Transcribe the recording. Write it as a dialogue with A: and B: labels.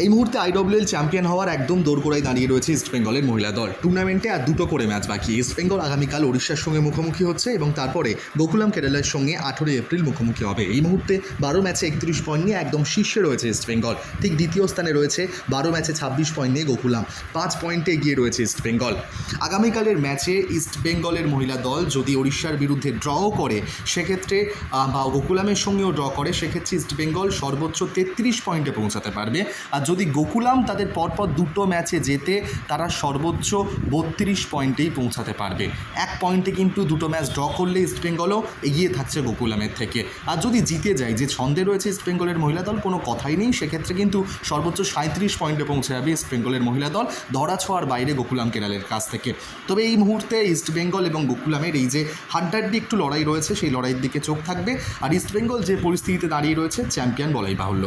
A: এই মুহূর্তে IWL champion হওয়ার একদম দোরগোড়ায় দাঁড়িয়ে রয়েছে ইস্টবেঙ্গলের মহিলা দল। টুর্নামেন্টে আর দুটো করে ম্যাচ বাকি। ইস্টবেঙ্গল আগামীকাল ওড়িশার সঙ্গে মুখোমুখি হচ্ছে এবং তারপরে গোকুলাম কেরালার সঙ্গে 18 এপ্রিল মুখোমুখি হবে। এই মুহূর্তে 12 ম্যাচে 31 পয়েন্ট নিয়ে একদম শীর্ষে রয়েছে ইস্টবেঙ্গল। ঠিক দ্বিতীয় স্থানে রয়েছে 12 ম্যাচে 26 পয়েন্ট নিয়ে গোকুলাম। 5 পয়েন্টে এগিয়ে রয়েছে ইস্টবেঙ্গল। আগামীকালের ম্যাচে ইস্টবেঙ্গলের মহিলা দল যদি ওড়িশার বিরুদ্ধে ড্রও করে সেক্ষেত্রে বা গোকুলামের সঙ্গেও ড্র করে সেক্ষেত্রে ইস্টবেঙ্গল সর্বোচ্চ 33 পয়েন্টে পৌঁছাতে পারবে। আর যদি গোকুলাম তাদের পরপর দুটো ম্যাচে জেতে তারা সর্বোচ্চ 32 পয়েন্টেই পৌঁছাতে পারবে। 1 পয়েন্টে কিন্তু দুটো ম্যাচ ড্র করলে ইস্টবেঙ্গলও এগিয়ে থাকছে গোকুলামের থেকে। আর যদি জিতে যায়, যে ছন্দে রয়েছে ইস্টবেঙ্গলের মহিলা দল, কোনো কথাই নেই, সেক্ষেত্রে কিন্তু সর্বোচ্চ 37 পয়েন্টে পৌঁছে যাবে ইস্টবেঙ্গলের মহিলা দল, ধরাছোঁয়ার বাইরে গোকুলাম কেরালের কাছ থেকে। তবে এই মুহূর্তে ইস্টবেঙ্গল এবং গোকুলামের এই যে হাড্ডাহাড্ডি একটু লড়াই রয়েছে, সেই লড়াইয়ের দিকে চোখ থাকবে। আর ইস্টবেঙ্গল যে পরিস্থিতিতে দাঁড়িয়ে রয়েছে, চ্যাম্পিয়ন বলাই বাহুল্য।